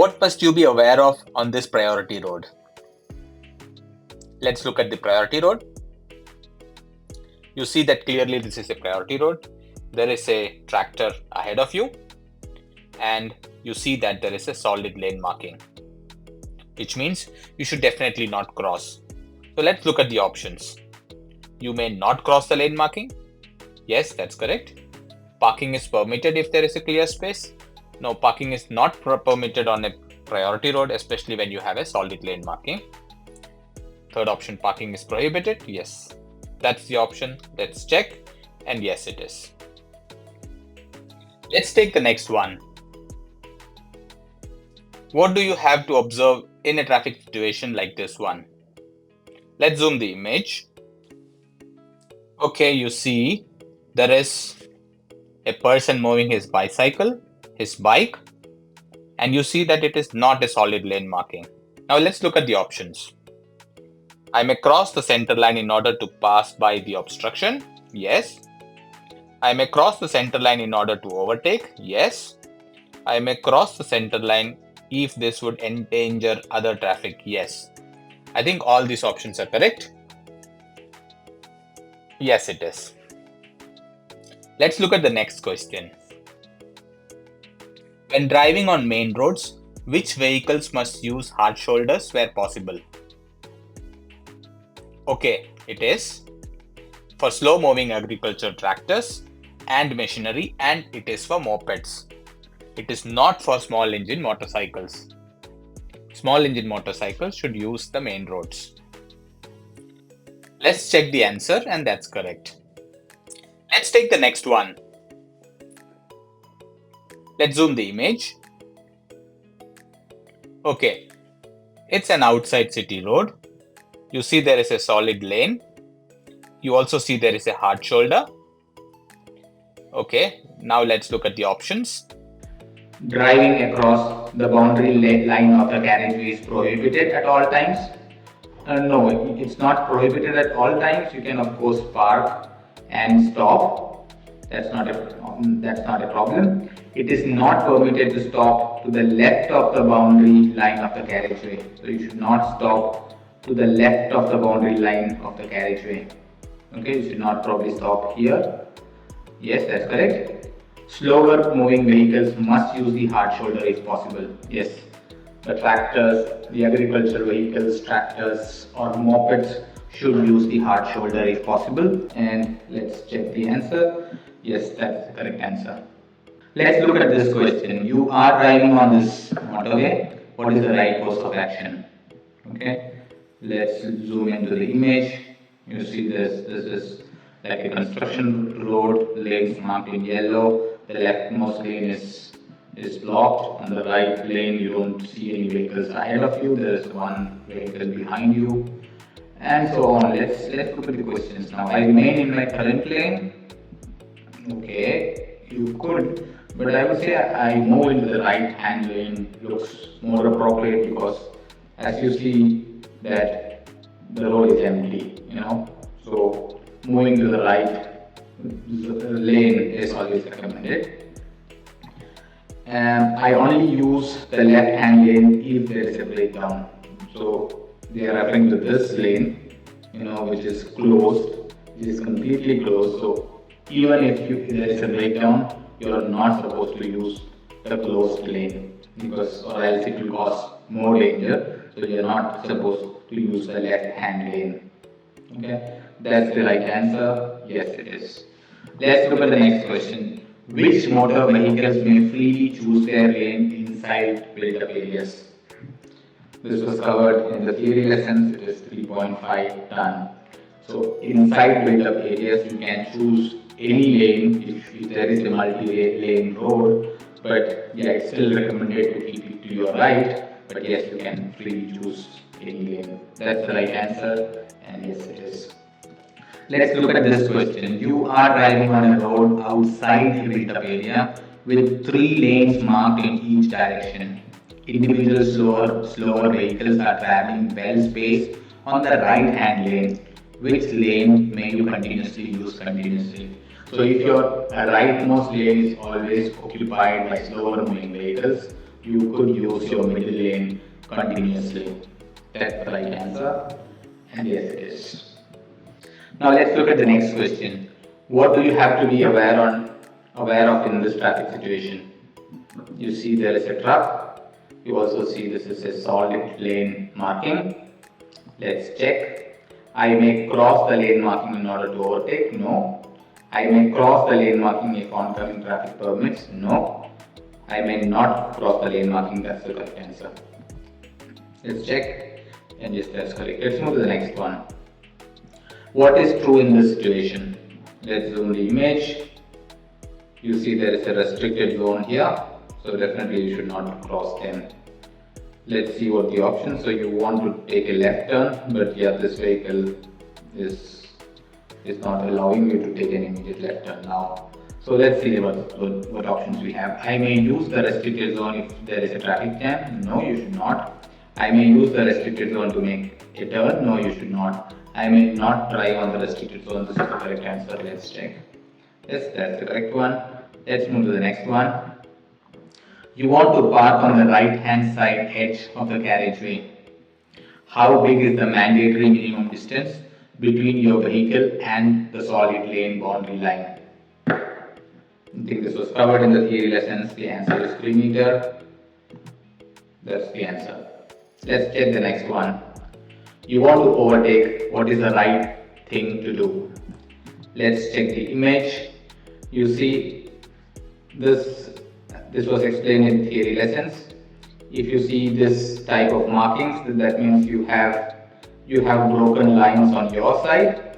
What must you be aware of on this priority road? Let's look at the priority road. You see that clearly this is a priority road. There is a tractor ahead of you, and you see that there is a solid lane marking, which means you should definitely not cross. So let's look at the options. You may not cross the lane marking. Yes, that's correct. Parking is permitted if there is a clear space. No, parking is not permitted on a priority road, especially when you have a solid lane marking. Third option, parking is prohibited. Yes, that's the option. Let's check. And yes, it is. Let's take the next one. What do you have to observe in a traffic situation like this one? Let's zoom the image. Okay, you see there is a person moving his bicycle, his bike, and you see that it is not a solid lane marking. Now let's look at the options. I may cross the center line in order to pass by the obstruction. Yes. I may cross the center line in order to overtake. Yes. I may cross the center line if this would endanger other traffic. Yes. I think all these options are correct. Yes, it is. Let's look at the next question. When driving on main roads, which vehicles must use hard shoulders where possible? Okay, it is for slow moving agriculture tractors and machinery, and it is for mopeds. It is not for small engine motorcycles. Small engine motorcycles should use the main roads. Let's check the answer, and that's correct. Let's take the next one. Let's zoom the image. Okay, it's an outside city road. You see there is a solid lane. You also see there is a hard shoulder. Okay, now let's look at the options. Driving across the boundary line of the carriageway is prohibited at all times. No, it's not prohibited at all times. You can of course park and stop. That's not a problem. It is not permitted to stop to the left of the boundary line of the carriageway. So you should not stop to the left of the boundary line of the carriageway. Okay, you should not probably stop here. Yes, that's correct. Slower moving vehicles must use the hard shoulder if possible. Yes, the tractors, the agricultural vehicles, tractors or mopeds should use the hard shoulder if possible. And let's check the answer. Yes, that's the correct answer. Let's look at this question. You are driving on this motorway. What is the right course of action? Okay, let's zoom into the image. You see this is like a construction road, lanes marked in yellow. The leftmost lane is blocked. On the right lane, you don't see any vehicles ahead of you. There is one vehicle behind you, and so on. Let's look at the questions now. I remain in my current lane. Okay, you could, but I would say I move into the right hand lane. Looks more appropriate because as you see that the road is empty, so moving to the right lane is always recommended. I only use the left hand lane if there is a breakdown. So they are referring to this lane, which is closed, it is completely closed. So even if there is a breakdown, you are not supposed to use the closed lane because or else it will cause more danger. So you are not supposed to use the left hand lane. Okay, that's the right answer. Yes, it is. Let's look at the next question. Which motor vehicles may freely choose their lane inside built-up areas? This was covered in the theory lessons. It is 3.5 ton. So inside built-up areas, you can choose any lane if there is a multi-lane road. But yeah, it's still recommended to keep it to your right. But yes, you can freely choose any lane. That's the right answer. And yes, it is. Let's look at this question. You are driving on a road outside the built-up area with 3 lanes marked in each direction. Individual slower vehicles are traveling well spaced on the right-hand lane. Which lane may you continuously use continuously? So if your rightmost lane is always occupied by slower moving vehicles, you could use your middle lane continuously. That's the right answer, and yes it is. Now let's look at the next question. What do you have to be aware of in this traffic situation? You see there is a truck. You also see this is a solid lane marking. Let's check. I may cross the lane marking in order to overtake. No. I may cross the lane marking if oncoming traffic permits. No. I may not cross the lane marking. That's the correct answer. Let's check. And yes, that's correct. Let's move to the next one. What is true in this situation? Let's zoom the image. You see there is a restricted zone here, so definitely you should not cross them. Let's see what the options. So you want to take a left turn, but yeah, this vehicle is not allowing you to take an immediate left turn now. So let's see what options we have. I may use the restricted zone if there is a traffic jam. No, you should not. I may use the restricted zone to make a turn. No, you should not. I may not drive on the restricted zone. This is the correct answer. Let's check. Yes, that's the correct one. Let's move to the next one. You want to park on the right hand side edge of the carriageway. How big is the mandatory minimum distance between your vehicle and the solid lane boundary line? I think this was covered in the theory lessons. The answer is 3 meters. That's the answer. Let's check the next one. You want to overtake. What is the right thing to do? Let's check the image. You see this was explained in theory lessons. If you see this type of markings, that means you have broken lines on your side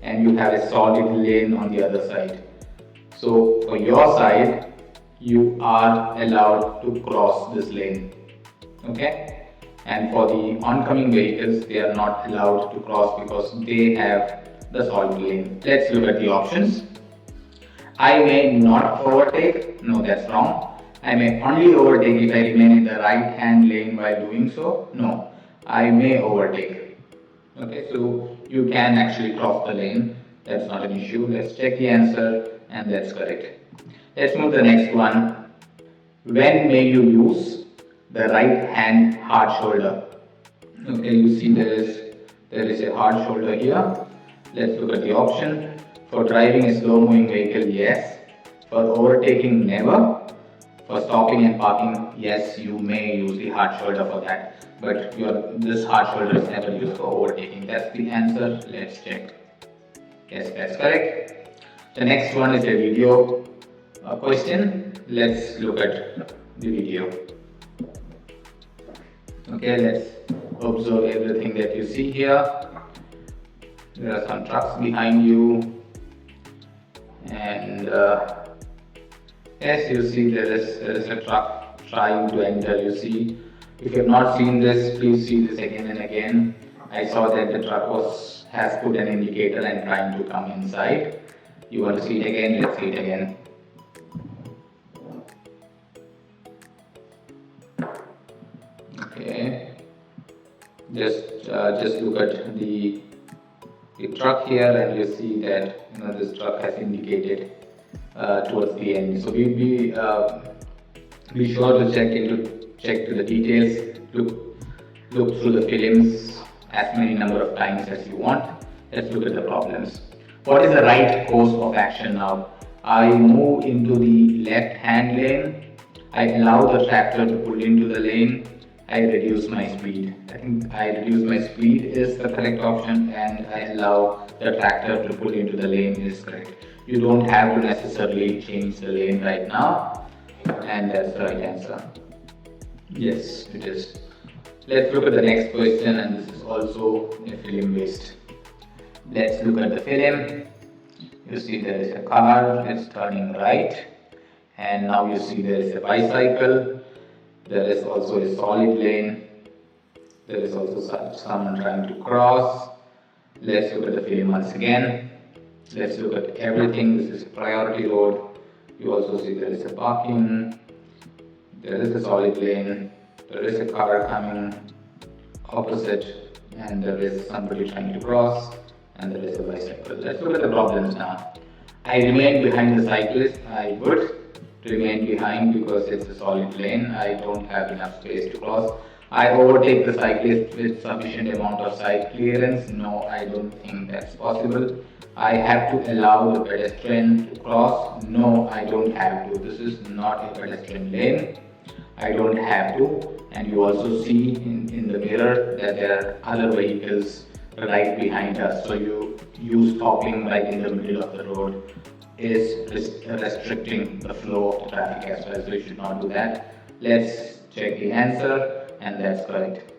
and you have a solid lane on the other side. So for your side, you are allowed to cross this lane. Okay? And for the oncoming vehicles, they are not allowed to cross because they have the solid lane. Let's look at the options. I may not overtake. No, that's wrong. I may only overtake if I remain in the right hand lane while doing so. No, I may overtake. Okay, so you can actually cross the lane. That's not an issue. Let's check the answer, and that's correct. Let's move to the next one. When may you use the right hand hard shoulder? Okay, you see there is a hard shoulder here. Let's look at the option. For driving a slow moving vehicle, yes. For overtaking, never. For stopping and parking, yes, you may use the hard shoulder for that. But this hard shoulder is never used for overtaking. That's the answer. Let's check. Yes, that's correct. The next one is a video question. Let's look at the video. Okay, let's observe everything that you see here. There are some trucks behind you, and yes, you see there is a truck trying to enter. You see, if you have not seen this, please see this again and again. I saw that the truck has put an indicator and trying to come inside. You want to see it again? Let's see it again. Okay, just look at the truck here, and you see that this truck has indicated towards the end. So be sure to check to the details. Look through the films as many number of times as you want. Let's look at the problems. What is the right course of action now? I move into the left hand lane. I allow the tractor to pull into the lane. I reduce my speed. I think I reduce my speed is the correct option, and I allow the tractor to pull into the lane is correct. You don't have to necessarily change the lane right now, and that's the right answer. Yes, it is. Let's look at the next question, and this is also a film based. Let's look at the film. You see there is a car, it's turning right, and now you see there is a bicycle. There is also a solid lane. There is also someone trying to cross. Let's look at the film once again. Let's look at everything. This is a priority road. You also see there is a parking. There is a solid lane. There is a car coming opposite, and there is somebody trying to cross, and there is a bicycle. Let's look at the problems now. I remain behind the cyclist. I would. remain behind because it's a solid lane. I don't have enough space to cross. I overtake the cyclist with sufficient amount of side clearance. No, I don't think that's possible. I have to allow the pedestrian to cross. No, I don't have to. This is not a pedestrian lane. I don't have to. And you also see in the mirror that there are other vehicles right behind us. So you stopping right in the middle of the road is restricting the flow of the traffic as well. So you should not do that. Let's check the answer, and that's correct.